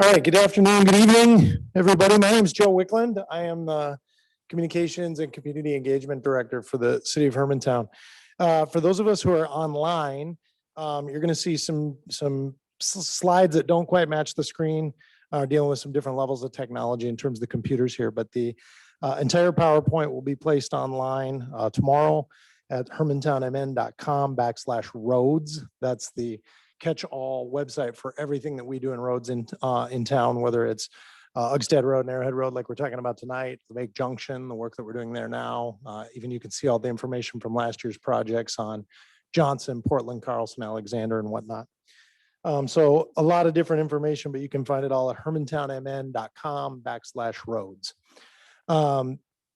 All right, good afternoon, good evening, everybody. My name is Joe Wickland. I am the Communications and Community Engagement Director for the City of Hermantown. For those of us who are online, you're going to see some slides that don't quite match the screen, dealing with some different levels of technology in terms of the computers here, but the entire PowerPoint will be placed online tomorrow at hermantownmn.com/roads. That's the catch-all website for everything that we do in roads in town, whether it's Ugstad Road and Arrowhead Road, like we're talking about tonight, the Junction, the work that we're doing there now. Even you can see all the information from last year's projects on Johnson, Portland, Carlson, Alexander, and whatnot. So a lot of different information, but you can find it all at hermantownmn.com/roads.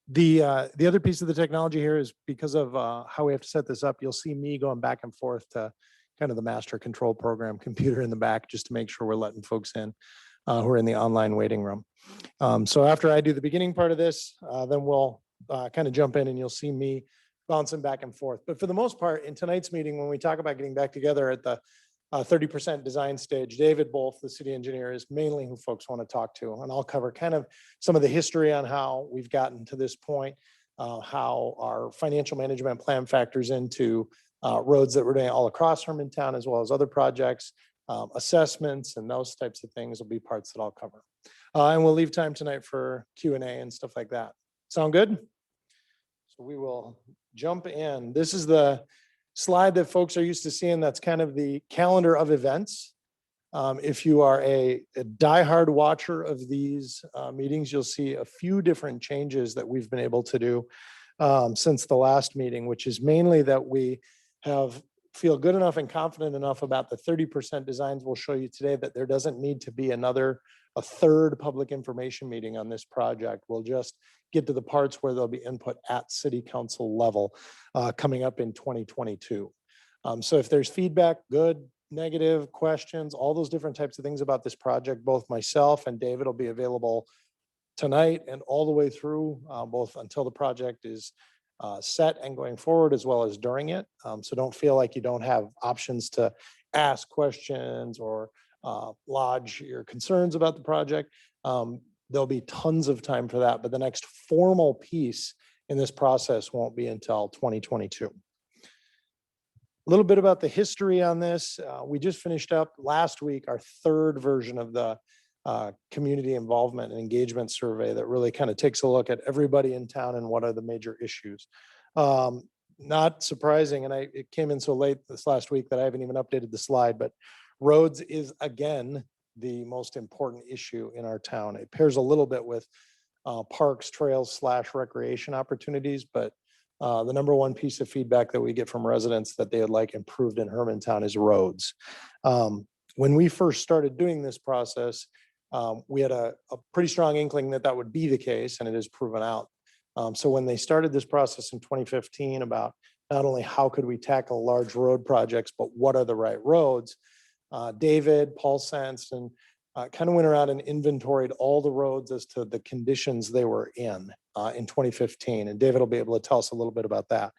The other piece of the technology here is because of how we have to set this up, you'll see me going back and forth to kind of the master control program computer in the back, just to make sure we're letting folks in who are in the online waiting room. So after I do the beginning part of this, then we'll kind of jump in and you'll see me bouncing back and forth. But for the most part, in tonight's meeting, when we talk about getting back together at the 30% design stage, David Wolf, the city engineer, is mainly who folks want to talk to. And I'll cover kind of some of the history on how we've gotten to this point, how our financial management plan factors into roads that we're doing all across Hermantown, as well as other projects, assessments, and those types of things will be parts that I'll cover. And we'll leave time tonight for Q&A and stuff like that. Sound good? So we will jump in. This is the slide that folks are used to seeing. That's kind of the calendar of events. If you are a diehard watcher of these meetings, you'll see a few different changes that we've been able to do since the last meeting, which is mainly that we feel good enough and confident enough about the 30% designs we'll show you today that there doesn't need to be a third public information meeting on this project. We'll just get to the parts where there'll be input at city council level coming up in 2022. So if there's feedback, good, negative, questions, all those different types of things about this project, both myself and David will be available tonight and all the way through, both until the project is set and going forward, as well as during it. So don't feel like you don't have options to ask questions or lodge your concerns about the project. There'll be tons of time for that, but the next formal piece in this process won't be until 2022. A little bit about the history on this. We just finished up last week our third version of the community involvement and engagement survey that really kind of takes a look at everybody in town and what are the major issues. Not surprising, and it came in so late this last week that I haven't even updated the slide, but roads is again the most important issue in our town. It pairs a little bit with parks, trails / recreation opportunities, but the number one piece of feedback that we get from residents that they would like improved in Hermantown is roads. When we first started doing this process, we had a pretty strong inkling that that would be the case, and it is proven out. So when they started this process in 2015 about not only how could we tackle large road projects, but what are the right roads, David, Paul Sensed, and kind of went around and inventoried all the roads as to the conditions they were in 2015. And David will be able to tell us a little bit about that.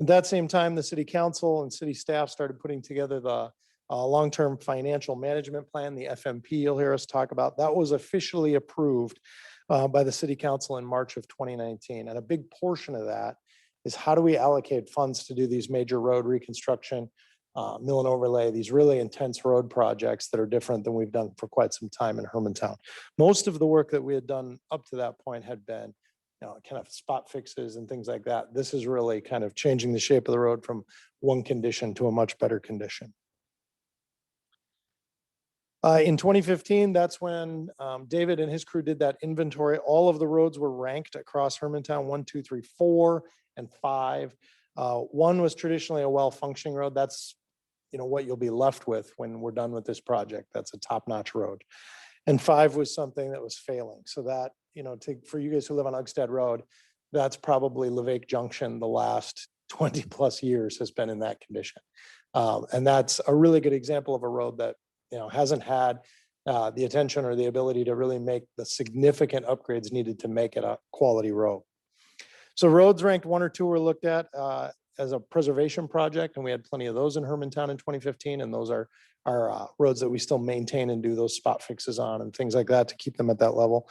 At that same time, the city council and city staff started putting together the long-term financial management plan, the FMP you'll hear us talk about. That was officially approved by the city council in March of 2019. And a big portion of that is how do we allocate funds to do these major road reconstruction, mill and overlay, these really intense road projects that are different than we've done for quite some time in Hermantown. Most of the work that we had done up to that point had been kind of spot fixes and things like that. This is really kind of changing the shape of the road from one condition to a much better condition. In 2015, that's when David and his crew did that inventory. All of the roads were ranked across Hermantown, 1, 2, 3, 4, and 5. 1 was traditionally a well-functioning road. That's what you'll be left with when we're done with this project. That's a top-notch road. And 5 was something that was failing. So that, for you guys who live on Ugstad Road, that's probably Levake Junction. The last 20 plus years has been in that condition. And that's a really good example of a road that hasn't had the attention or the ability to really make the significant upgrades needed to make it a quality road. So roads ranked 1 or 2 were looked at. as a preservation project, and we had plenty of those in Hermantown in 2015, and those are roads that we still maintain and do those spot fixes on and things like that to keep them at that level.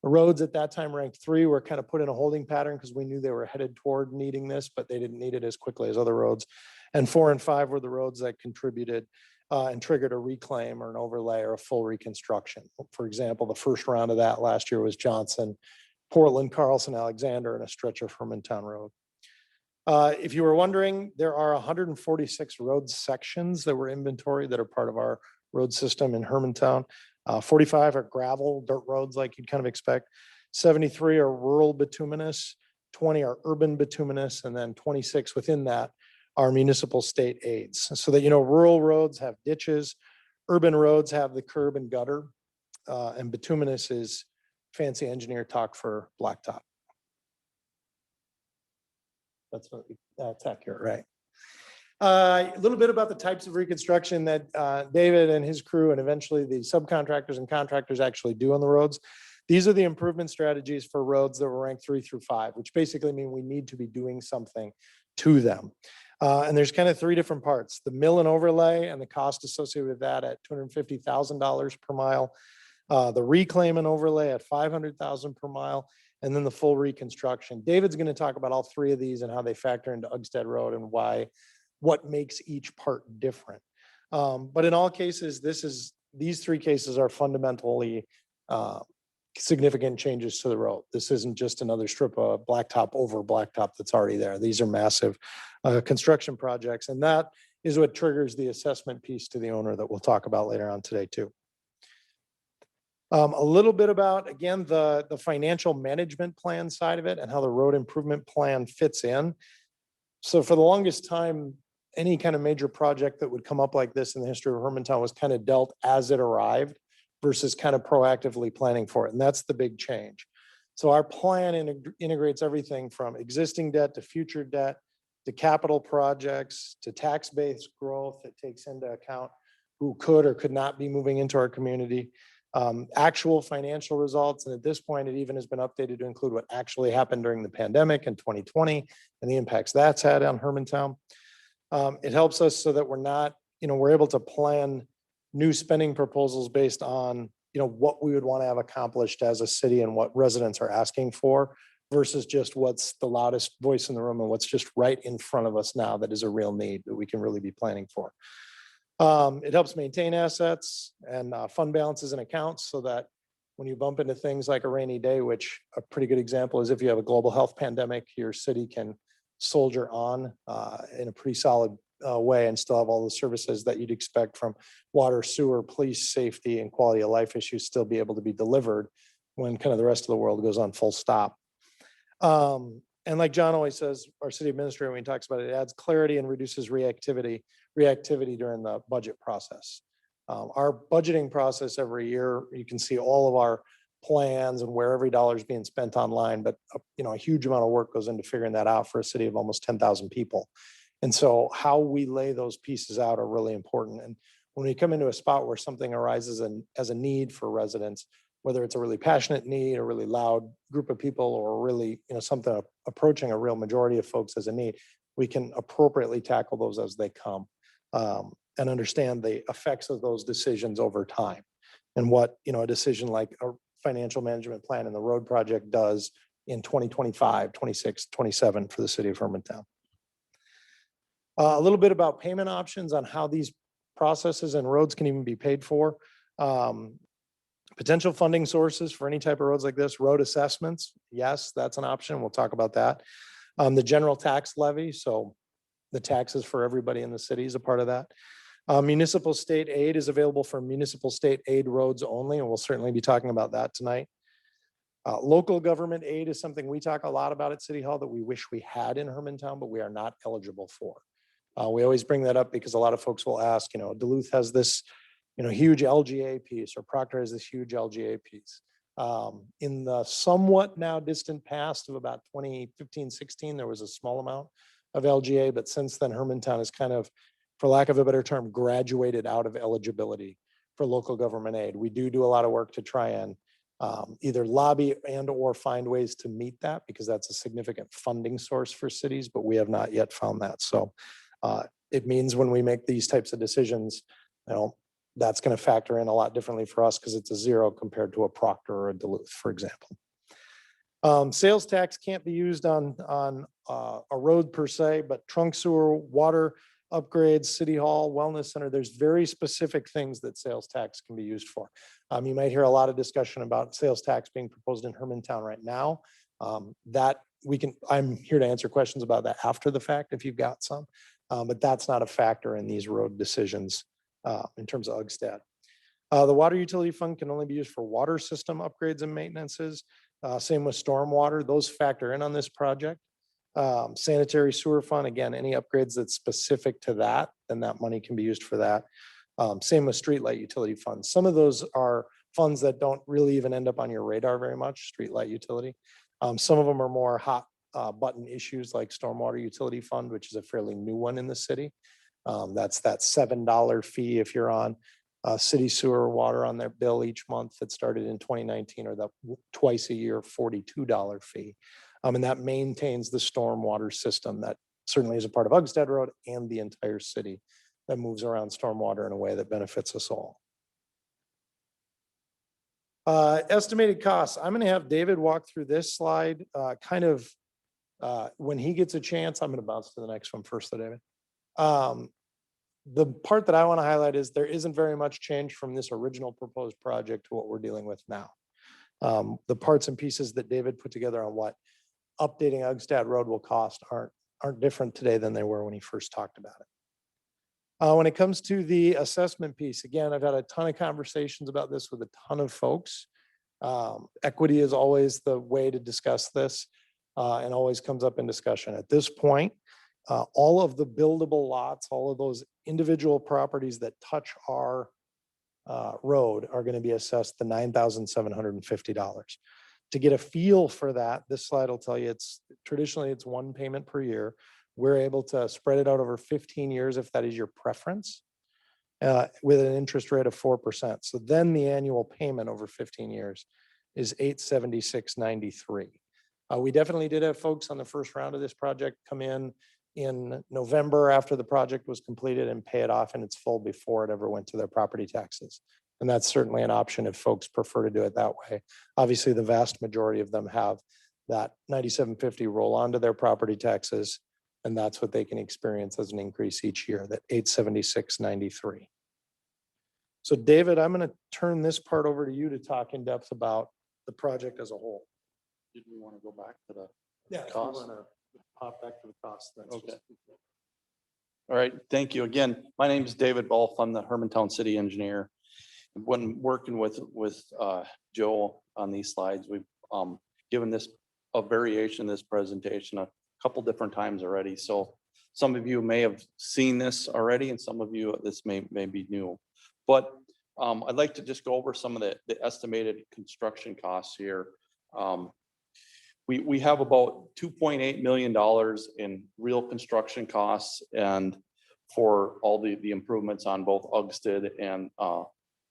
The roads at that time ranked 3 were kind of put in a holding pattern because we knew they were headed toward needing this, but they didn't need it as quickly as other roads. And 4 and 5 were the roads that contributed and triggered a reclaim or an overlay or a full reconstruction. For example, the first round of that last year was Johnson, Portland, Carlson, Alexander, and a stretch of Hermantown Road. If you were wondering, there are 146 road sections that were inventoried that are part of our road system in Hermantown. 45 are gravel, dirt roads like you'd kind of expect. 73 are rural bituminous, 20 are urban bituminous, and then 26 within that are municipal state aids. So that, rural roads have ditches, urban roads have the curb and gutter, and bituminous is fancy engineer talk for blacktop. That's accurate, right? A little bit about the types of reconstruction that David and his crew and eventually the subcontractors and contractors actually do on the roads. These are the improvement strategies for roads that were ranked 3 through 5, which basically mean we need to be doing something to them. And there's kind of 3 different parts: the mill and overlay and the cost associated with that at $250,000 per mile, the reclaim and overlay at $500,000 per mile, and then the full reconstruction. David's going to talk about all 3 of these and how they factor into Ugstad Road and what makes each part different. But in all cases, these 3 cases are fundamentally significant changes to the road. This isn't just another strip of blacktop over blacktop that's already there. These are massive construction projects, and that is what triggers the assessment piece to the owner that we'll talk about later on today too. A little bit about, again, the financial management plan side of it and how the road improvement plan fits in. So for the longest time, any kind of major project that would come up like this in the history of Hermantown was kind of dealt as it arrived versus kind of proactively planning for it. And that's the big change. So our plan integrates everything from existing debt to future debt to capital projects to tax-based growth that takes into account who could or could not be moving into our community, actual financial results. And at this point, it even has been updated to include what actually happened during the pandemic in 2020 and the impacts that's had on Hermantown. It helps us so that we're not, we're able to plan new spending proposals based on, what we would want to have accomplished as a city and what residents are asking for versus just what's the loudest voice in the room and what's just right in front of us now that is a real need that we can really be planning for. It helps maintain assets and fund balances and accounts so that when you bump into things like a rainy day, which a pretty good example is if you have a global health pandemic, your city can soldier on in a pretty solid way and still have all the services that you'd expect from water, sewer, police, safety, and quality of life issues still be able to be delivered when kind of the rest of the world goes on full stop. And like John always says, our city administrator, when he talks about it, it adds clarity and reduces reactivity during the budget process. Our budgeting process every year, you can see all of our plans and where every dollar is being spent online, but a huge amount of work goes into figuring that out for a city of almost 10,000 people. And so how we lay those pieces out are really important. And when we come into a spot where something arises as a need for residents, whether it's a really passionate need, a really loud group of people, or really, something approaching a real majority of folks as a need, we can appropriately tackle those as they come and understand the effects of those decisions over time and what, a decision like a financial management plan and the road project does in 2025, 26, 27 for the city of Hermantown. A little bit about payment options on how these processes and roads can even be paid for. Potential funding sources for any type of roads like this: road assessments. Yes, that's an option. We'll talk about that. The general tax levy. So the taxes for everybody in the city is a part of that. Municipal state aid is available for municipal state aid roads only, and we'll certainly be talking about that tonight. Local government aid is something we talk a lot about at City Hall that we wish we had in Hermantown, but we are not eligible for. We always bring that up because a lot of folks will ask, Duluth has this, huge LGA piece, or Proctor has this huge LGA piece. In the somewhat now distant past of about 2015, 16, there was a small amount of LGA, but since then Hermantown has kind of, for lack of a better term, graduated out of eligibility for local government aid. We do a lot of work to try and either lobby and or find ways to meet that, because that's a significant funding source for cities, but we have not yet found that. So it means when we make these types of decisions, that's going to factor in a lot differently for us, because it's a zero compared to a Proctor or a Duluth, for example. Sales tax can't be used on a road per se, but trunk sewer, water upgrades, city hall, wellness center, there's very specific things that sales tax can be used for. You might hear a lot of discussion about sales tax being proposed in Hermantown right now. I'm here to answer questions about that after the fact if you've got some, but that's not a factor in these road decisions in terms of Ugstad. The water utility fund can only be used for water system upgrades and maintenances. Same with stormwater, those factor in on this project. Sanitary sewer fund, again, any upgrades that's specific to that, then that money can be used for that. Same with streetlight utility funds. Some of those are funds that don't really even end up on your radar very much, streetlight utility. Some of them are more hot button issues like stormwater utility fund, which is a fairly new one in the city. That's that $7 fee if you're on city sewer or water on their bill each month that started in 2019, or the twice a year $42 fee. And that maintains the stormwater system that certainly is a part of Ugstad Road and the entire city that moves around stormwater in a way that benefits us all. Estimated costs. I'm going to have David walk through this slide when he gets a chance. I'm going to bounce to the next one first, though, David. The part that I want to highlight is there isn't very much change from this original proposed project to what we're dealing with now. The parts and pieces that David put together on what updating Ugstad Road will cost aren't different today than they were when he first talked about it. When it comes to the assessment piece, again, I've had a ton of conversations about this with a ton of folks. Equity is always the way to discuss this and always comes up in discussion. At this point, all of the buildable lots, all of those individual properties that touch our road are going to be assessed the $9,750. To get a feel for that, this slide will tell you traditionally it's one payment per year. We're able to spread it out over 15 years if that is your preference, with an interest rate of 4%. So then the annual payment over 15 years is $876.93. We definitely did have folks on the first round of this project come in November after the project was completed and pay it off in its full before it ever went to their property taxes. And that's certainly an option if folks prefer to do it that way. Obviously, the vast majority of them have that $97.50 roll onto their property taxes, and that's what they can experience as an increase each year, that $876.93. So David, I'm going to turn this part over to you to talk in depth about the project as a whole. Did we want to go back to the cost? Pop back to the cost. Okay. All right. Thank you again. My name is David Balf. I'm the Hermantown city engineer. When working with Joe on these slides, we've given this a variation of this presentation a couple different times already. So some of you may have seen this already, and some of you this may be new. But I'd like to just go over some of the estimated construction costs here. We have about $2.8 million in real construction costs, and for all the improvements on both Ugstad and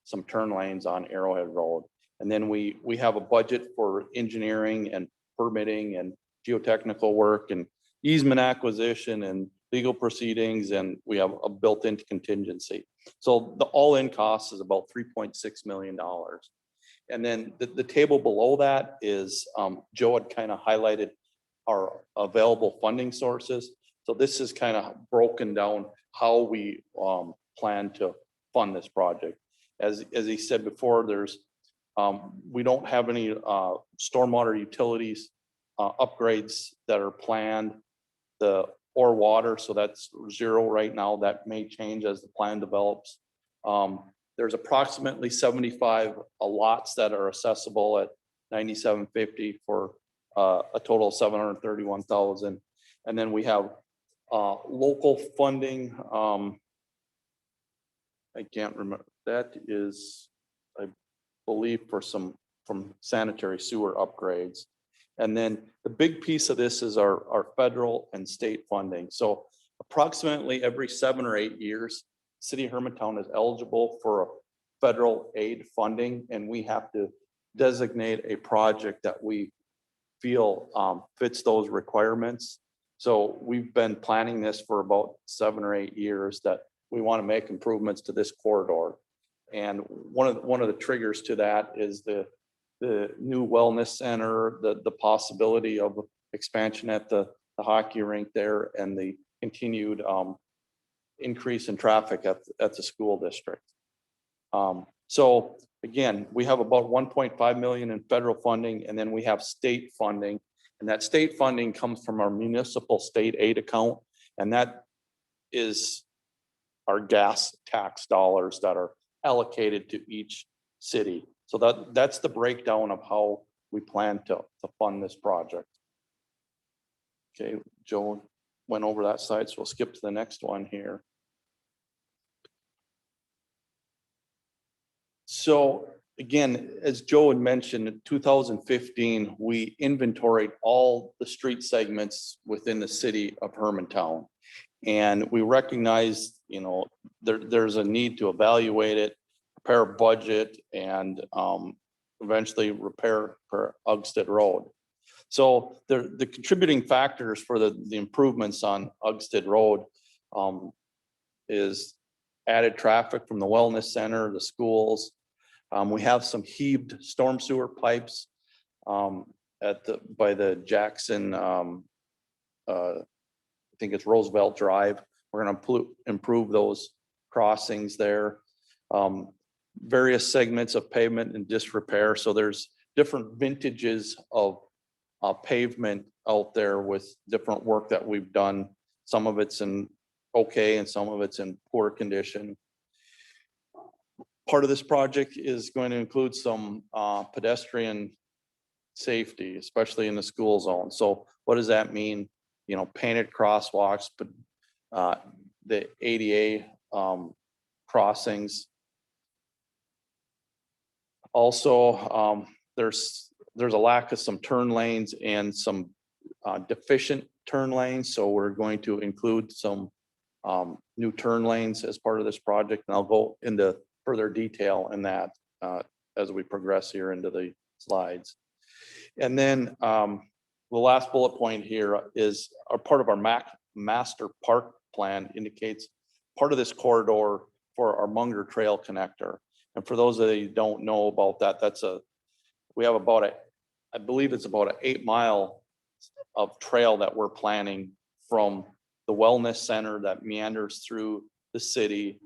some turn lanes on Arrowhead Road. And then we have a budget for engineering and permitting and geotechnical work and easement acquisition and legal proceedings, and we have a built-in contingency. So the all-in cost is about $3.6 million. And then the table below that is, Joe had kind of highlighted our available funding sources. So this is kind of broken down how we plan to fund this project. As he said before, we don't have any stormwater utilities upgrades that are planned, or water, so that's zero right now. That may change as the plan develops. There's approximately 75 lots that are accessible at $97.50 for a total of $731,000. And then we have local funding. I can't remember. That is, I believe, from sanitary sewer upgrades. And then the big piece of this is our federal and state funding. So approximately every 7 or 8 years, City of Hermantown is eligible for federal aid funding, and we have to designate a project that we feel fits those requirements. So we've been planning this for about 7 or 8 years, that we want to make improvements to this corridor. And one of the triggers to that is the new wellness center, the possibility of expansion at the hockey rink there, and the continued increase in traffic at the school district. So again, we have about 1.5 million in federal funding, and then we have state funding. And that state funding comes from our municipal state aid account. And that is our gas tax dollars that are allocated to each city. So that's the breakdown of how we plan to fund this project. Okay, Joe went over that side, so we'll skip to the next one here. So again, as Joe had mentioned, in 2015, we inventoried all the street segments within the city of Hermantown. And we recognized, you know, there's a need to evaluate it, prepare a budget, and eventually repair for Ugstad Road. So the contributing factors for the improvements on Ugstad Road is added traffic from the wellness center, the schools. We have some heaved storm sewer pipes by the Jackson, I think it's Roosevelt Drive. We're going to improve those crossings there. Various segments of pavement in disrepair. So there's different vintages of pavement out there with different work that we've done. Some of it's in okay, and some of it's in poor condition. Part of this project is going to include some pedestrian safety, especially in the school zone. So what does that mean? You know, painted crosswalks, but the ADA crossings. Also, there's a lack of some turn lanes and some deficient turn lanes. So we're going to include some new turn lanes as part of this project. And I'll go into further detail in that as we progress here into the slides. And then the last bullet point here is a part of our master park plan indicates part of this corridor for our Munger Trail connector. And for those of you who don't know about that, we have I believe it's about an 8 mile of trail that we're planning from the wellness center that meanders through the city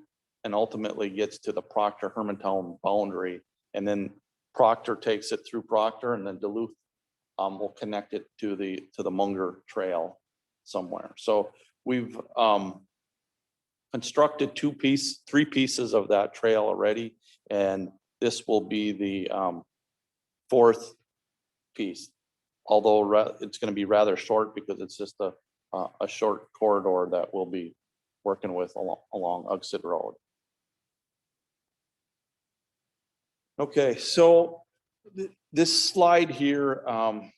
and ultimately gets to the Proctor Hermantown boundary. And then Proctor takes it through Proctor, and then Duluth will connect it to the Munger Trail somewhere. So we've constructed 3 pieces of that trail already, and this will be the 4th piece. Although it's going to be rather short because it's just a short corridor that we'll be working with along Ugstad Road. Okay, so this slide here, I'll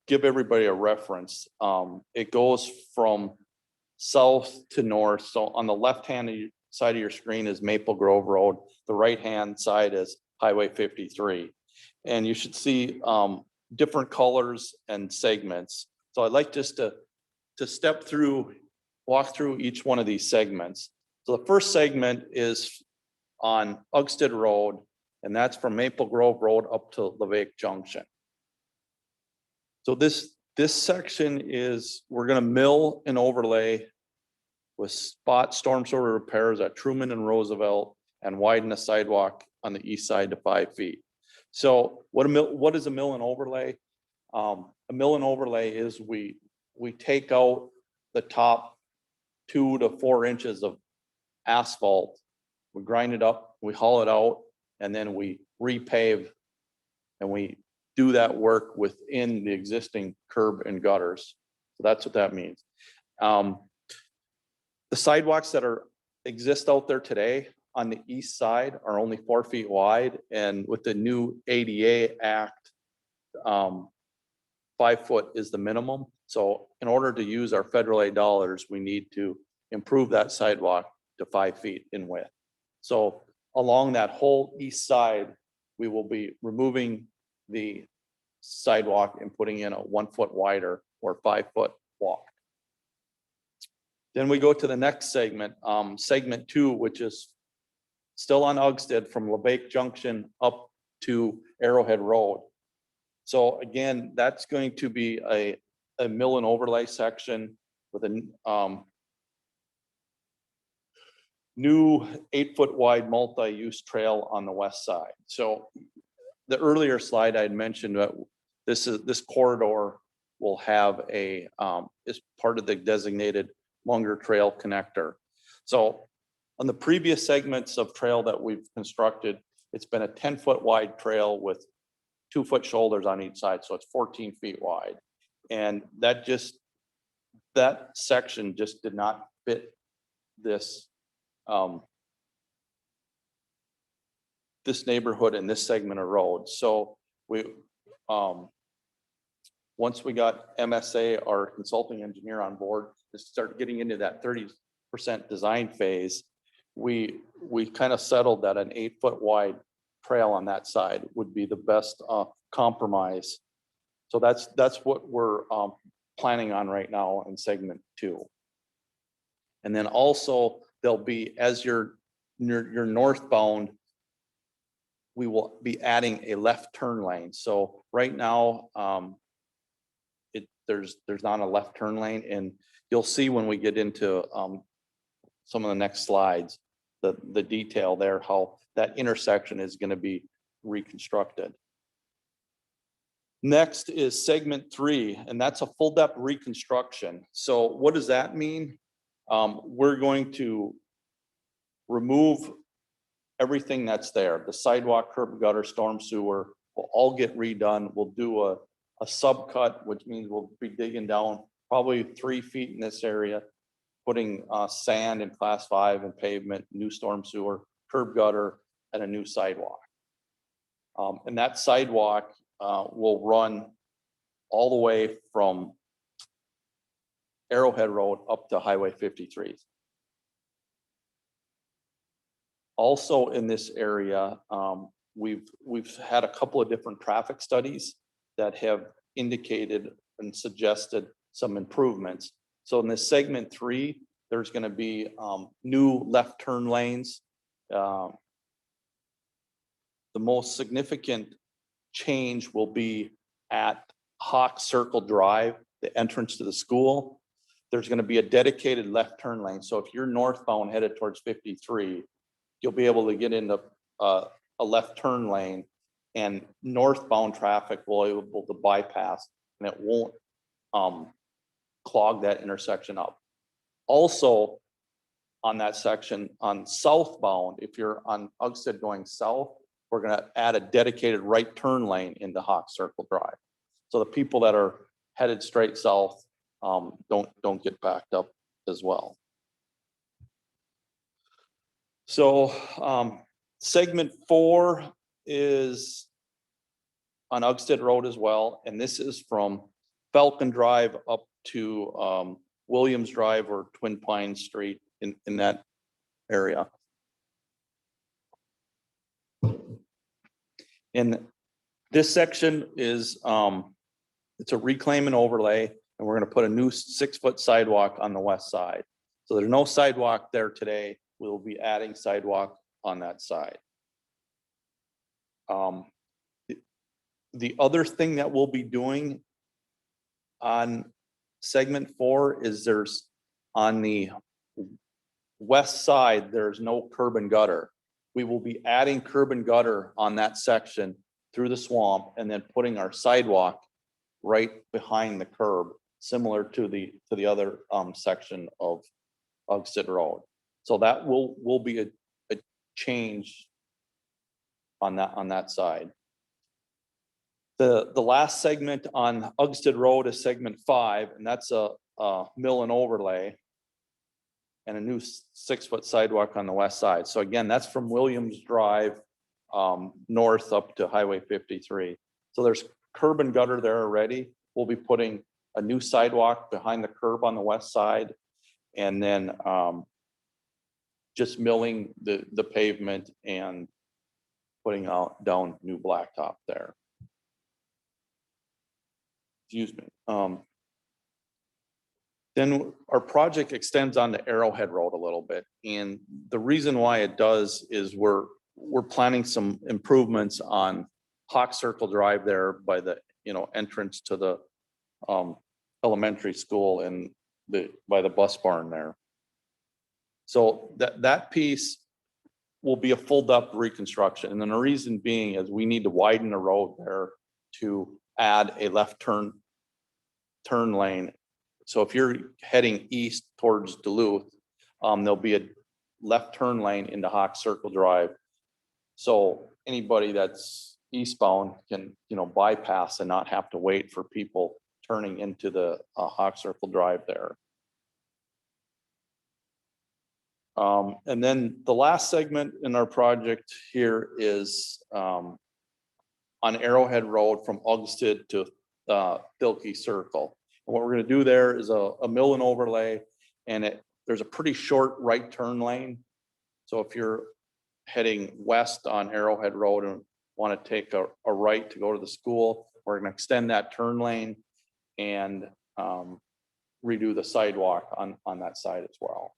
give everybody a reference. It goes from south to north. So on the left-hand side of your screen is Maple Grove Road. The right-hand side is Highway 53. And you should see different colors and segments. So I'd like just to walk through each one of these segments. So the first segment is on Ugstad Road, and that's from Maple Grove Road up to Levake Junction. So this section is, we're going to mill and overlay with spot storm sewer repairs at Truman and Roosevelt, and widen the sidewalk on the east side to 5 feet. So what is a mill and overlay? A mill and overlay is we take out the top 2 to 4 inches of asphalt, we grind it up, we haul it out, and then we repave, and we do that work within the existing curb and gutters. So that's what that means. The sidewalks that exist out there today on the east side are only 4 feet wide, and with the new ADA Act, 5 foot is the minimum. So in order to use our federal aid dollars, we need to improve that sidewalk to 5 feet in width. So along that whole east side, we will be removing the sidewalk and putting in a 1 foot wider or 5 foot walk. Then we go to the next segment, segment 2, which is still on Ugstad from LeBake Junction up to Arrowhead Road. So again, that's going to be a mill and overlay section with a new 8 foot wide multi-use trail on the west side. So the earlier slide I had mentioned that this corridor will have a is part of the designated Munger Trail connector. So on the previous segments of trail that we've constructed, it's been a 10 foot wide trail with 2 foot shoulders on each side. So it's 14 feet wide. And that section just did not fit this, this neighborhood and this segment of road. So we, once we got MSA, our consulting engineer, on board to start getting into that 30% design phase, we kind of settled that an 8 foot wide trail on that side would be the best compromise. So that's what we're planning on right now in segment 2. And then also there'll be, as you're northbound, we will be adding a left turn lane. So right now, there's not a left turn lane, and you'll see when we get into some of the next slides, the detail there, how that intersection is going to be reconstructed. Next is segment 3, and that's a full depth reconstruction. So what does that mean? We're going to remove everything that's there. The sidewalk, curb, gutter, storm sewer will all get redone. We'll do a subcut, which means we'll be digging down probably 3 feet in this area, putting sand in class 5 and pavement, new storm sewer, curb gutter, and a new sidewalk. And that sidewalk will run all the way from Arrowhead Road up to Highway 53. Also in this area, we've had a couple of different traffic studies that have indicated and suggested some improvements. So in this segment 3, there's going to be new left turn lanes. The most significant change will be at Hawk Circle Drive, the entrance to the school. There's going to be a dedicated left turn lane. So if you're northbound headed towards 53, you'll be able to get into a left turn lane, and northbound traffic will be able to bypass, and it won't clog that intersection up. Also on that section on southbound, if you're on Ugstad going south, we're going to add a dedicated right turn lane into Hawk Circle Drive. So the people that are headed straight south don't get backed up as well. So segment 4 is on Ugstad Road as well, and this is from Falcon Drive up to Williams Drive or Twin Pines Street in that area. And this section is it's a reclaim and overlay, and we're going to put a new 6 foot sidewalk on the west side. So there's no sidewalk there today. We'll be adding sidewalk on that side. The other thing that we'll be doing on segment 4 is there's on the west side, there's no curb and gutter. We will be adding curb and gutter on that section through the swamp, and then putting our sidewalk right behind the curb, similar to the other section of Ugstad Road. So that will be a change on that side. The last segment on Ugstad Road is segment 5, and that's a mill and overlay and a new 6 foot sidewalk on the west side. So again, that's from Williams Drive north up to Highway 53. So there's curb and gutter there already. We'll be putting a new sidewalk behind the curb on the west side, and then just milling the pavement and putting down new blacktop there. Excuse me. Then our project extends on the Arrowhead Road a little bit. And the reason why it does is we're planning some improvements on Hawk Circle Drive there by the, entrance to the elementary school and by the bus barn there. So that piece will be a full depth reconstruction. And then the reason being is we need to widen the road there to add a left turn lane. So if you're heading east towards Duluth, there'll be a left turn lane into Hawk Circle Drive. So anybody that's eastbound can, bypass and not have to wait for people turning into the Hawk Circle Drive there. And then the last segment in our project here is on Arrowhead Road from Ugstad to Thilke Circle. And what we're going to do there is a mill and overlay, and there's a pretty short right turn lane. So if you're heading west on Arrowhead Road and want to take a right to go to the school, we're going to extend that turn lane and redo the sidewalk on that side as well.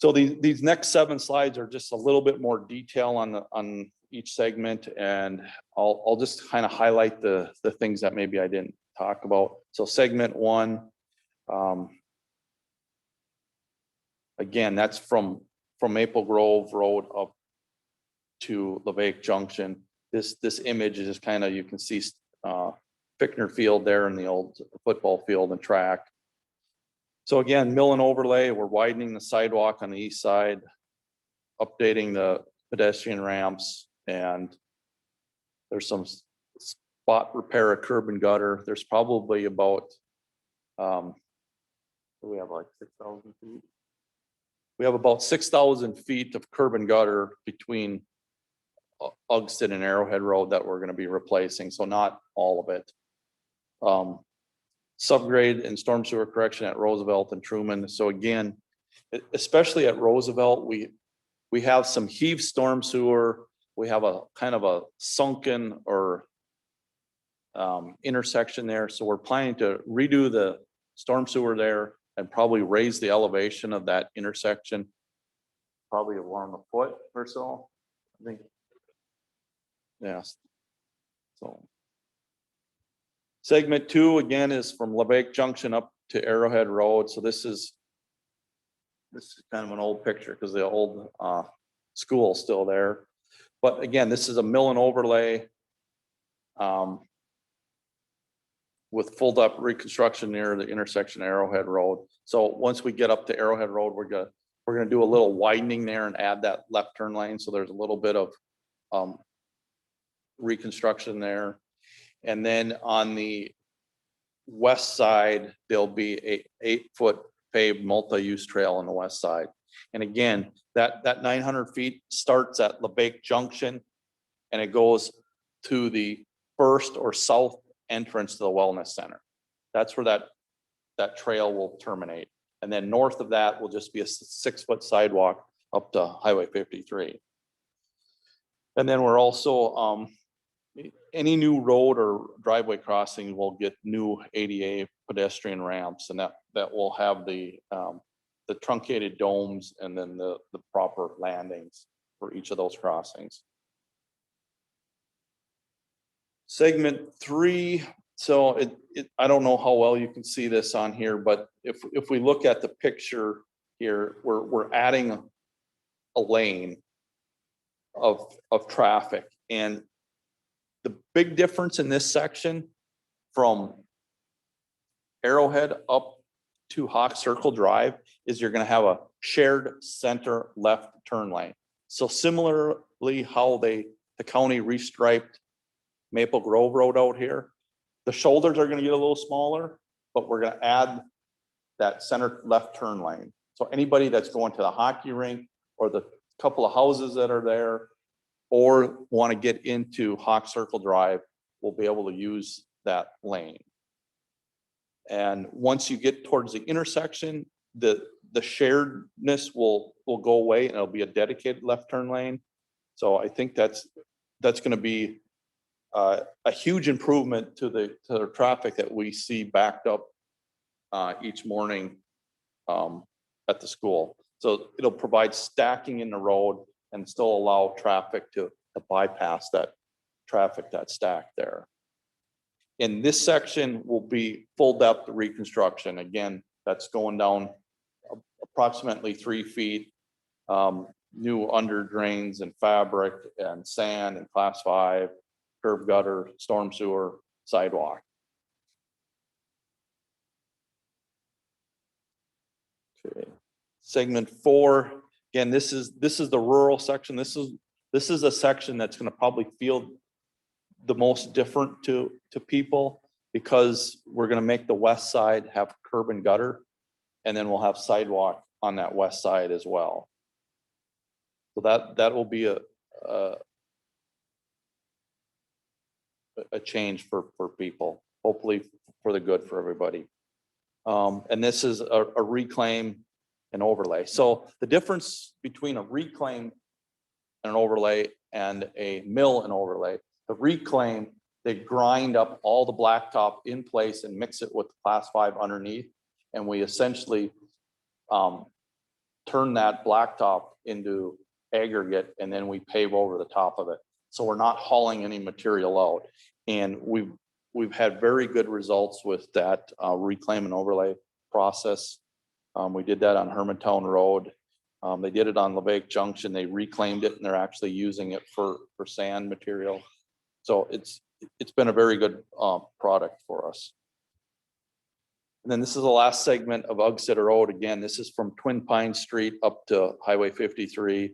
So these next 7 slides are just a little bit more detail on each segment, and I'll just kind of highlight the things that maybe I didn't talk about. So segment 1, again, that's from Maple Grove Road up to Lake Junction. This image is just kind of, you can see Fickner Field there in the old football field and track. So again, mill and overlay, we're widening the sidewalk on the east side, updating the pedestrian ramps, and there's some spot repair of curb and gutter. There's probably about, we have like 6,000 feet. We have about 6,000 feet of curb and gutter between Ugstad and Arrowhead Road that we're going to be replacing. So not all of it. Subgrade and storm sewer correction at Roosevelt and Truman. So again, especially at Roosevelt, we have some heave storm sewer. We have a kind of a sunken or intersection there. So we're planning to redo the storm sewer there and probably raise the elevation of that intersection, probably around a foot or so, I think. Yes. So segment 2 again is from Lake Junction up to Arrowhead Road. So this is kind of an old picture because the old school is still there. But again, this is a mill and overlay with full depth reconstruction near the intersection of Arrowhead Road. So once we get up to Arrowhead Road, we're gonna do a little widening there and add that left turn lane. So there's a little bit of reconstruction there. And then on the west side, there'll be a 8-foot paved multi-use trail on the west side. And again, that 900 feet starts at Lake Junction and it goes to the first or south entrance to the wellness center. That's where that trail will terminate. And then north of that will just be a 6-foot sidewalk up to Highway 53. And then we're also, any new road or driveway crossing will get new ADA pedestrian ramps, and that will have the truncated domes and then the proper landings for each of those crossings. Segment 3. So I don't know how well you can see this on here, but if we look at the picture here, we're adding a lane of traffic. And the big difference in this section from Arrowhead up to Hawk Circle Drive is you're going to have a shared center left turn lane. So similarly how the county restriped Maple Grove Road out here, the shoulders are going to get a little smaller, but we're going to add that center left turn lane. So anybody that's going to the hockey rink or the couple of houses that are there or want to get into Hawk Circle Drive will be able to use that lane. And once you get towards the intersection, the sharedness will go away and it'll be a dedicated left turn lane. So I think that's going to be a huge improvement to the traffic that we see backed up each morning at the school. So it'll provide stacking in the road and still allow traffic to bypass that traffic that's stacked there. In this section will be full depth reconstruction. Again, that's going down approximately 3 feet. New under drains and fabric and sand and class 5, curb gutter, storm sewer, sidewalk. Okay. Segment 4. Again, this is the rural section. This is a section that's going to probably feel the most different to people, because we're going to make the west side have curb and gutter, and then we'll have sidewalk on that west side as well. So that will be a change for people, hopefully for the good for everybody. And this is a reclaim and overlay. So the difference between a reclaim and an overlay and a mill and overlay, the reclaim, they grind up all the blacktop in place and mix it with class 5 underneath. And we essentially turn that blacktop into aggregate, and then we pave over the top of it. So we're not hauling any material out. And we've had very good results with that reclaim and overlay process. We did that on Hermantown Road. They did it on Levesque Junction. They reclaimed it and they're actually using it for sand material. So it's been a very good product for us. And then this is the last segment of Ugstad Road. Again, this is from Twin Pines Street up to Highway 53.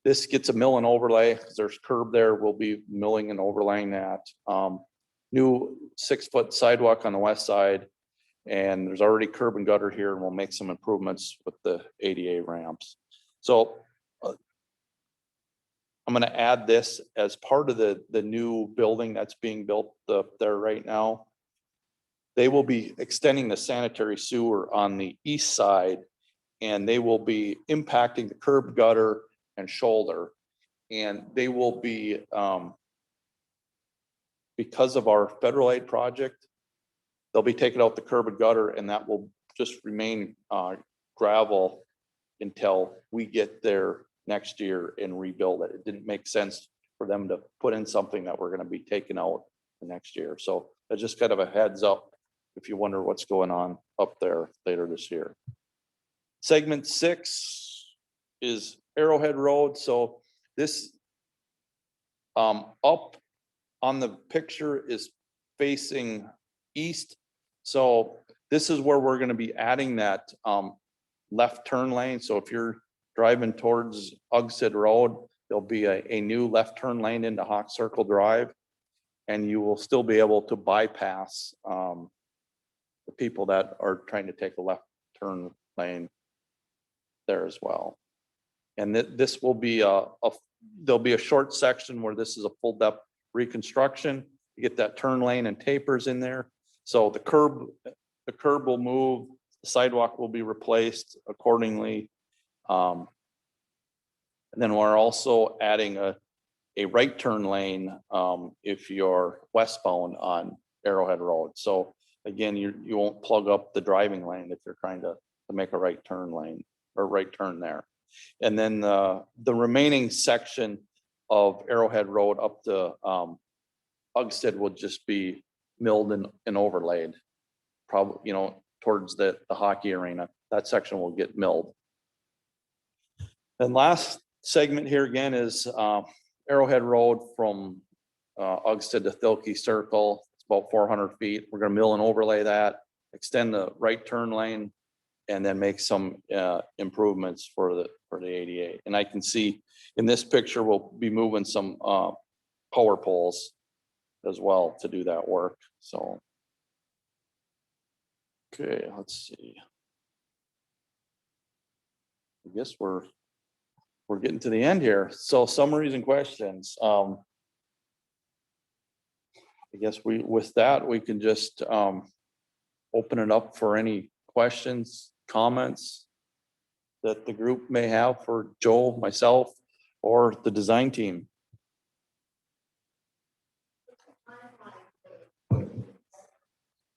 This gets a mill and overlay because there's curb there. We'll be milling and overlaying that. New 6-foot sidewalk on the west side. And there's already curb and gutter here, and we'll make some improvements with the ADA ramps. So I'm going to add this as part of the new building that's being built up there right now. They will be extending the sanitary sewer on the east side, and they will be impacting the curb gutter and shoulder. And they will be, because of our federal aid project, they'll be taking out the curb and gutter, and that will just remain gravel until we get there next year and rebuild it. It didn't make sense for them to put in something that we're going to be taking out the next year. So that's just kind of a heads up if you wonder what's going on up there later this year. Segment 6 is Arrowhead Road. So this up on the picture is facing east. So this is where we're going to be adding that left turn lane. So if you're driving towards Ugstad Road, there'll be a new left turn lane into Hawk Circle Drive, and you will still be able to bypass the people that are trying to take a left turn lane there as well. And this will be there'll be a short section where this is a full depth reconstruction. You get that turn lane and tapers in there. So the curb will move, the sidewalk will be replaced accordingly. And then we're also adding a right turn lane if you're westbound on Arrowhead Road. So again, you won't plug up the driving lane if you're trying to make a right turn lane or right turn there. And then the remaining section of Arrowhead Road up to Ugstad will just be milled and overlaid, probably, towards the hockey arena. That section will get milled. And last segment here again is Arrowhead Road from Ugstad to Thilke Circle. It's about 400 feet. We're going to mill and overlay that, extend the right turn lane, and then make some improvements for the ADA. And I can see in this picture we'll be moving some power poles as well to do that work. So, okay, let's see. I guess we're getting to the end here. So summaries and questions. I guess with that we can just open it up for any questions, comments that the group may have for Joe, myself, or the design team.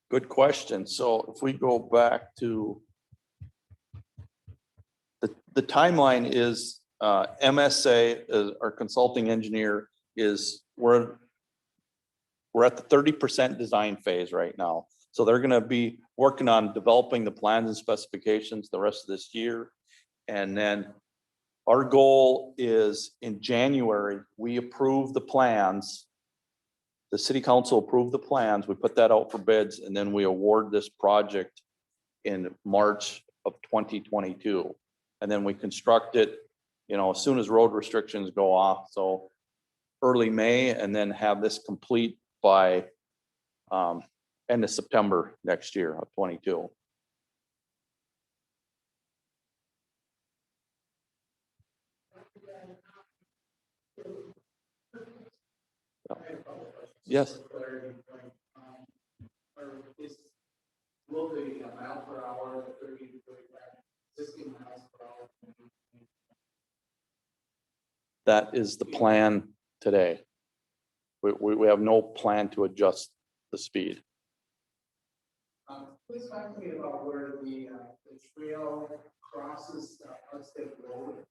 Good question. So if we go back to the timeline is MSA, our consulting engineer, is we're at the 30% design phase right now. So they're going to be working on developing the plans and specifications the rest of this year. And then our goal is in January, we approve the plans. The city council approved the plans. We put that out for bids, and then we award this project in March of 2022. And then we construct it, as soon as road restrictions go off. So early May, and then have this complete by end of September next year of 22. Yes. Will the mile per hour, 30 to 35, 60 miles per hour? That is the plan today. We have no plan to adjust the speed. Please talk to me about where the trail crosses Ugstad Road.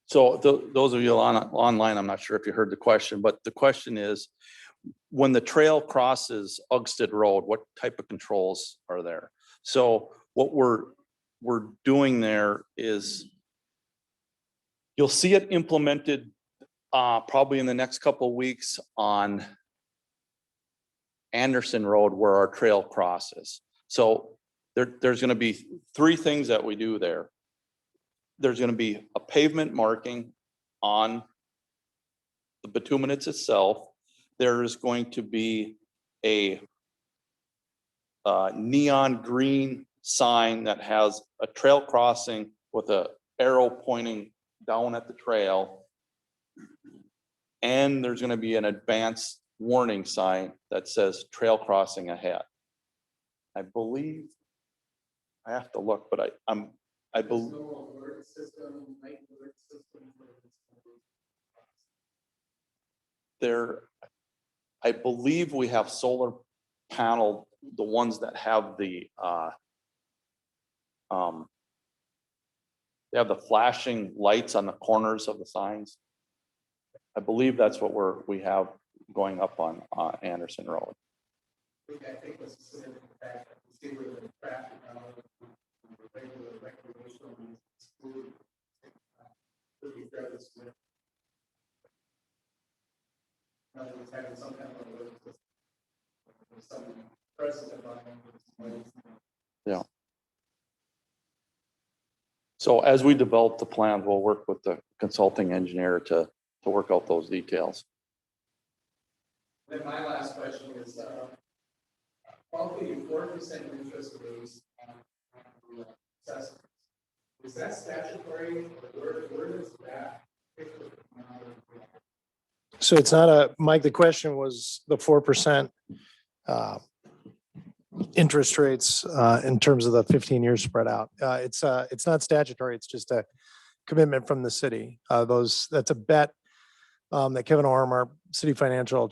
So those of you online, I'm not sure if you heard the question, but the question is, when the trail crosses Ugstad Road, what type of controls are there? So what we're doing there is, you'll see it implemented probably in the next couple of weeks on Anderson Road where our trail crosses. So there's going to be three things that we do there. There's going to be a pavement marking on the bituminous itself. There's going to be a neon green sign that has a trail crossing with an arrow pointing down at the trail. And there's going to be an advanced warning sign that says trail crossing ahead. I believe, I have to look, but I believe there, I believe we have solar panel, the ones that have the they have the flashing lights on the corners of the signs. I believe that's what we have going up on Anderson Road. I think this is in the fact that we see where the traffic regular recreational food could be fairly swift. In other words, having some kind of some precedent on. Yeah. So as we develop the plan, we'll work with the consulting engineer to work out those details. Then my last question is, roughly 4% interest rates on the assessments. Is that statutory, or where does that? So it's not Mike, the question was the 4% interest rates in terms of the 15 years spread out. It's not statutory. It's just a commitment from the city. That's a bet that Kevin Orm, our chief financial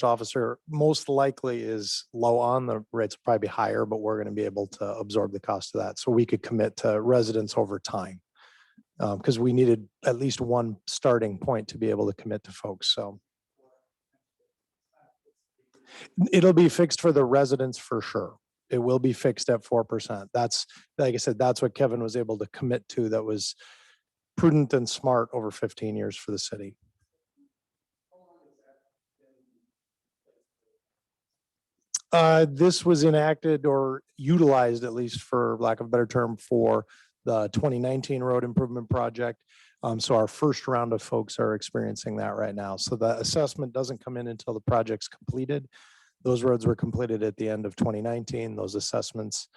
officer, most likely is low on. The rates will probably be higher, but we're going to be able to absorb the cost of that. So we could commit to residents over time because we needed at least one starting point to be able to commit to folks. So it'll be fixed for the residents for sure. It will be fixed at 4%. That's, like I said, that's what Kevin was able to commit to. That was prudent and smart over 15 years for the city. This was enacted or utilized, at least for lack of a better term, for the 2019 road improvement project. So our first round of folks are experiencing that right now. So the assessment doesn't come in until the project's completed. Those roads were completed at the end of 2019. Those assessments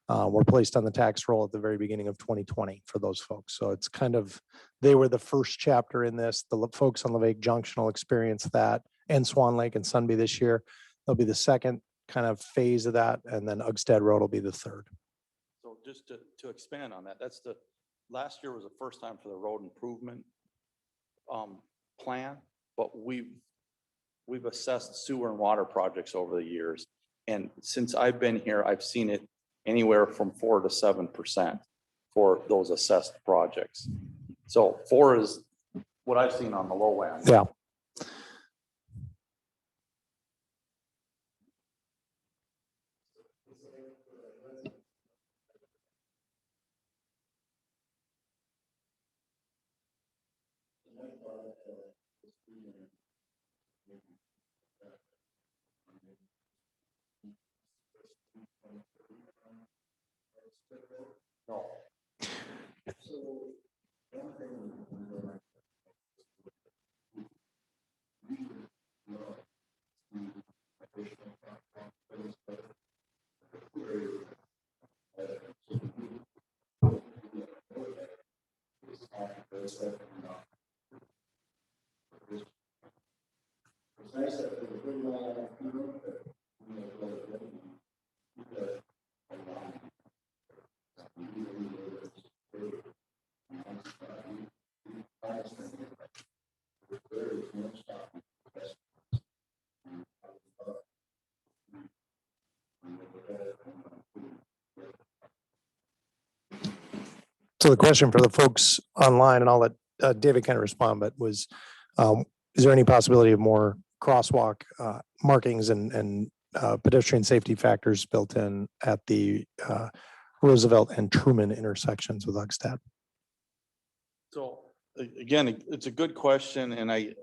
were placed on the tax roll at the very beginning of 2020 for those folks. So it's kind of They were the first chapter in this. The folks on Lake Junction will experience that, and Swan Lake and Sunby this year. They'll be the second kind of phase of that, and then Ugstad Road will be the third. So just to expand on that, last year was the first time for the road improvement plan, but we've assessed sewer and water projects over the years. And since I've been here, I've seen it anywhere from 4 to 7% for those assessed projects. So 4 is what I've seen on the low end. Yeah. So the question for the folks online, and I'll let David kind of respond, but was, is there any possibility of more crosswalk markings and pedestrian safety factors built in at the Roosevelt and Truman intersections with Ugstad? So again, it's a good question, and I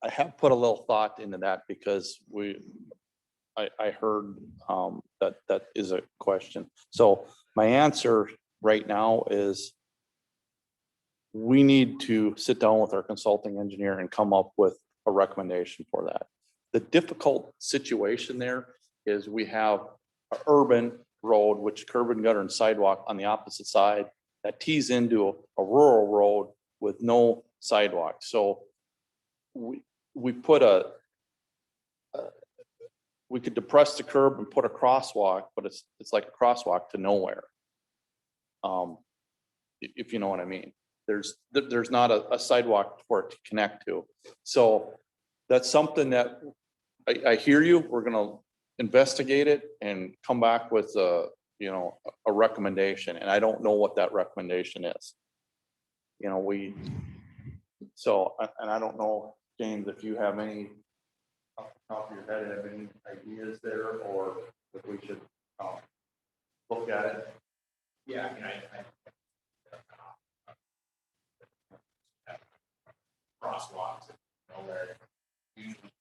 have put a little thought into that because I heard that is a question. So my answer right now is we need to sit down with our consulting engineer and come up with a recommendation for that. The difficult situation there is we have an urban road, which curb and gutter and sidewalk on the opposite side that tees into a rural road with no sidewalk. So we put we could depress the curb and put a crosswalk, but it's like a crosswalk to nowhere. If you know what I mean. There's not a sidewalk for it to connect to. So that's something that I hear you. We're gonna investigate it and come back with a recommendation. And I don't know what that recommendation is. And I don't know, James, if you have any off the top of your head, have any ideas there, or if we should look at it. Yeah, I mean, crosswalks, where usually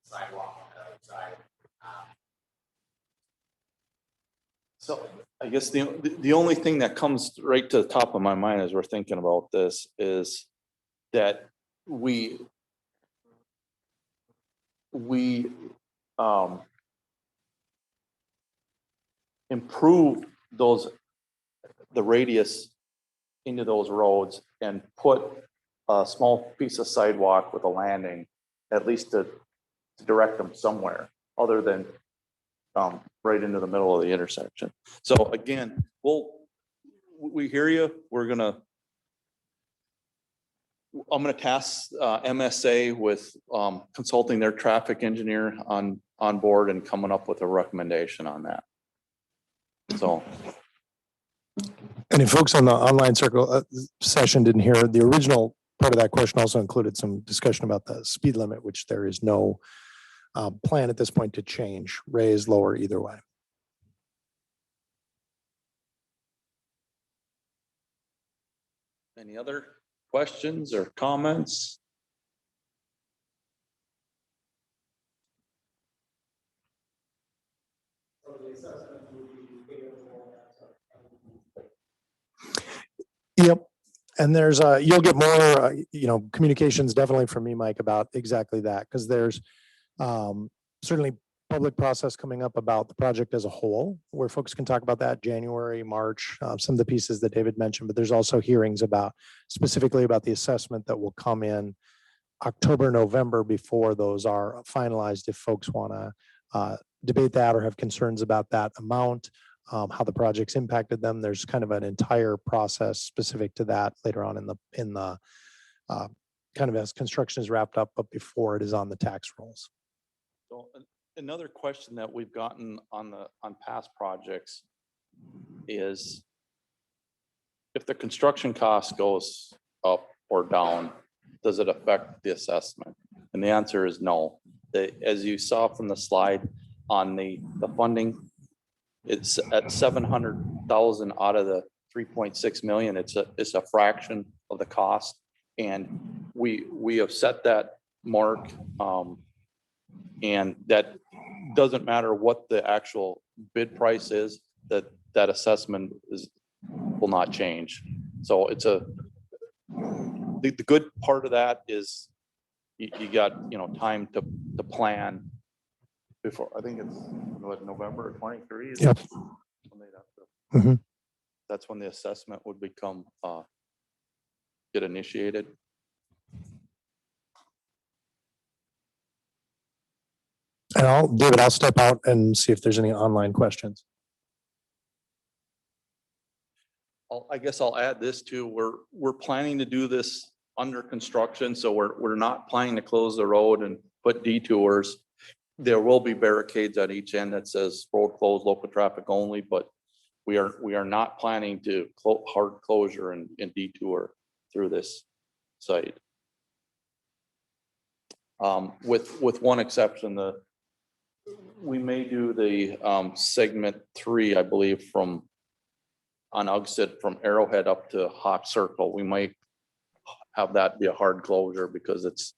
sidewalk on the other side. So I guess the only thing that comes right to the top of my mind as we're thinking about this is that we improve the radius into those roads and put a small piece of sidewalk with a landing, at least to direct them somewhere other than right into the middle of the intersection. So again, we hear you. I'm gonna task MSA with consulting their traffic engineer on board and coming up with a recommendation on that. So. And if folks on the online circle session didn't hear, the original part of that question also included some discussion about the speed limit, which there is no plan at this point to change, raise, lower, either way. Any other questions or comments? Yep. And there's you'll get more, communications definitely from me, Mike, about exactly that. Because there's certainly public process coming up about the project as a whole, where folks can talk about that January, March, some of the pieces that David mentioned, but there's also hearings about specifically about the assessment that will come in October, November before those are finalized. If folks want to debate that or have concerns about that amount, how the project's impacted them, there's kind of an entire process specific to that later on in the kind of as construction is wrapped up, but before it is on the tax rolls. So another question that we've gotten on past projects is if the construction cost goes up or down, does it affect the assessment? And the answer is no. As you saw from the slide on the funding, it's at 700,000 out of the 3.6 million. It's a fraction of the cost. And we have set that mark, and that doesn't matter what the actual bid price is, that assessment will not change. So it's the good part of that is you got, time to plan before. I think it's what, November 23. Yep. Mhm. That's when the assessment would become get initiated. And David, I'll step out and see if there's any online questions. I guess I'll add this too. We're planning to do this under construction, so we're not planning to close the road and put detours. There will be barricades at each end that says road closed, local traffic only, but we are not planning to hard closure and detour through this site. With one exception, we may do the segment 3, I believe, on Ugstad from Arrowhead up to Hawk Circle. We might have that be a hard closure because it's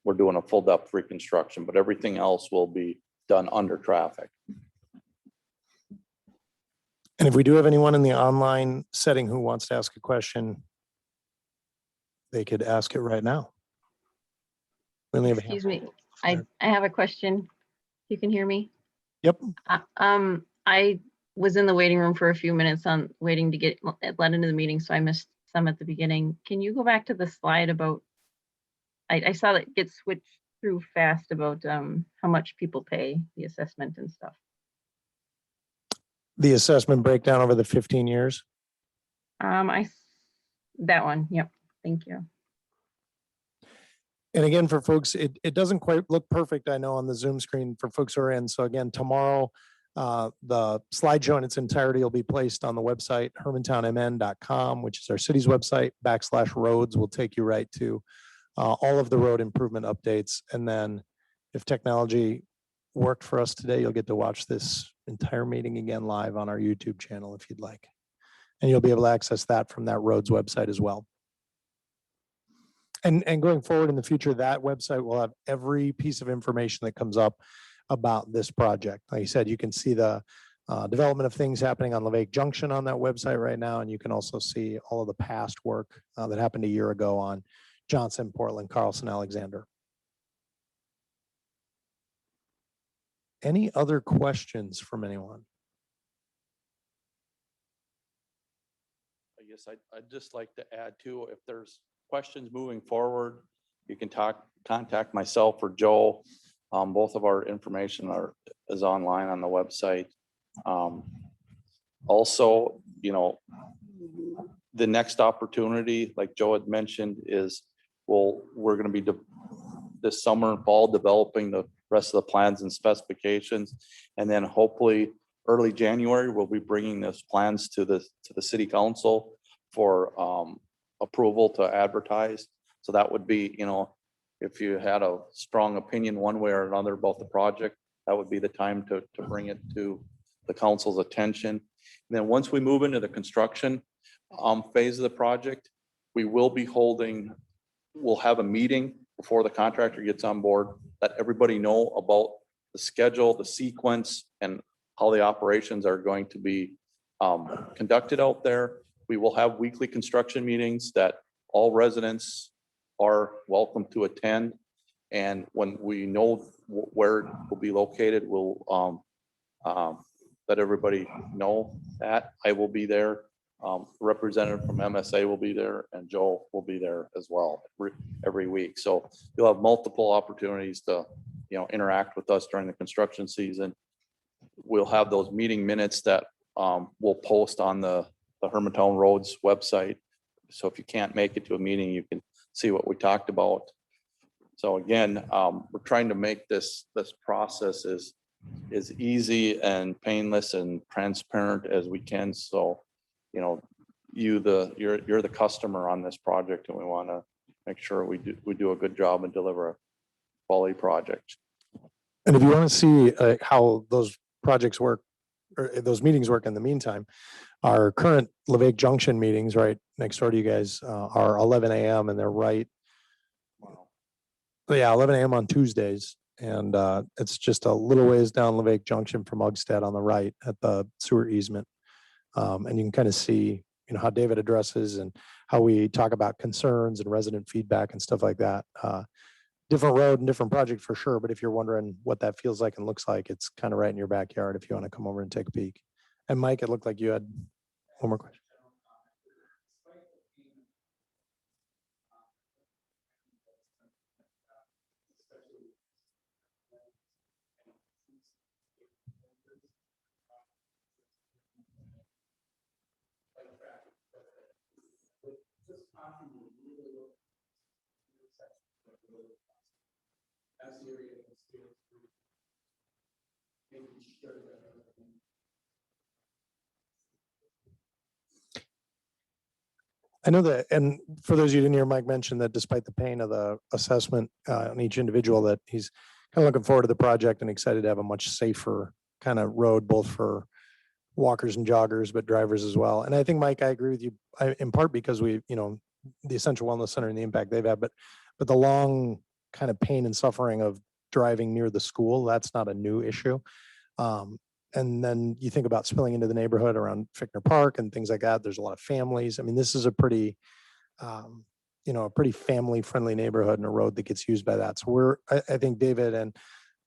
we're doing a full depth reconstruction, but everything else will be done under traffic. And if we do have anyone in the online setting who wants to ask a question, they could ask it right now. We only have a Excuse handful. me, I have a question. You can hear me? Yep. I was in the waiting room for a few minutes waiting to get let into the meeting, so I missed some at the beginning. Can you go back to the slide about, I saw that get switched through fast about how much people pay, the assessment and stuff. The assessment breakdown over the 15 years. That one, yep, thank you. And again, for folks, it doesn't quite look perfect, I know, on the Zoom screen for folks who are in. So again, tomorrow, the slideshow in its entirety will be placed on the website, hermantownmn.com, which is our city's website. /roads will take you right to all of the road improvement updates. And then if technology worked for us today, you'll get to watch this entire meeting again live on our YouTube channel if you'd like. And you'll be able to access that from that roads website as well. And going forward in the future, that website will have every piece of information that comes up about this project. Like I said, you can see the development of things happening on Lake Junction on that website right now. And you can also see all of the past work that happened a year ago on Johnson, Portland, Carlson, Alexander. Any other questions from anyone? I guess I'd just like to add too, if there's questions moving forward, you can contact myself or Joe. Both of our information is online on the website. Also, the next opportunity, like Joe had mentioned, is we're going to be this summer and fall developing the rest of the plans and specifications, and then hopefully early January we'll be bringing those plans to the city council for approval to advertise. So that would be, if you had a strong opinion one way or another about the project, that would be the time to bring it to the council's attention. And then once we move into the construction phase of the project, we'll have a meeting before the contractor gets on board, let everybody know about the schedule, the sequence, and how the operations are going to be conducted out there. We will have weekly construction meetings that all residents are welcome to attend. And when we know where it will be located, we'll let everybody know that. I will be there. Representative from MSA will be there, and Joe will be there as well every week. So you'll have multiple opportunities to, interact with us during the construction season. We'll have those meeting minutes that we'll post on the Hermantown Roads website. So if you can't make it to a meeting, you can see what we talked about. So again, we're trying to make this process as easy and painless and transparent as we can. So, you're the customer on this project, and we want to make sure we do a good job and deliver a quality project. And if you want to see how those projects work, or those meetings work in the meantime, our current Levake Junction meetings right next door to you guys are 11 a.m. and they're right. Yeah, 11 a.m. on Tuesdays. And it's just a little ways down Levake Junction from Ugstad on the right at the sewer easement. And you can kind of see, how David addresses and how we talk about concerns and resident feedback and stuff like that. Different road and different project for sure. But if you're wondering what that feels like and looks like, it's kind of right in your backyard if you want to come over and take a peek. And Mike, it looked like you had one more question. I know that, and for those of you who didn't hear Mike mention that despite the pain of the assessment on each individual, that he's kind of looking forward to the project and excited to have a much safer kind of road, both for walkers and joggers, but drivers as well. And I think, Mike, I agree with you in part because we, the Essential Wellness Center and the impact they've had, but the long kind of pain and suffering of driving near the school, that's not a new issue. And then you think about spilling into the neighborhood around Fickner Park and things like that. There's a lot of families. I mean, this is a pretty, a pretty family-friendly neighborhood and a road that gets used by that. So I think David and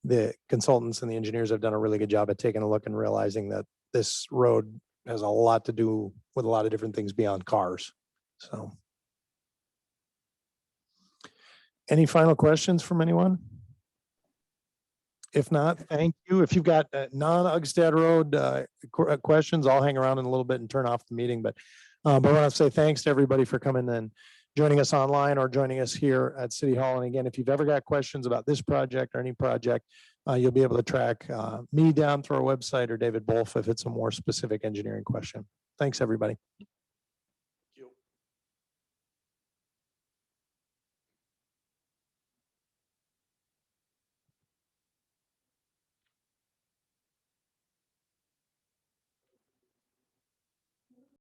the consultants and the engineers have done a really good job at taking a look and realizing that this road has a lot to do with a lot of different things beyond cars. So, any final questions from anyone? If not, thank you. If you've got non-Ugstad Road questions, I'll hang around in a little bit and turn off the meeting. But I want to say thanks to everybody for coming and joining us online or joining us here at City Hall. And again, if you've ever got questions about this project or any project, you'll be able to track me down through our website or David Bolf if it's a more specific engineering question. Thanks, everybody.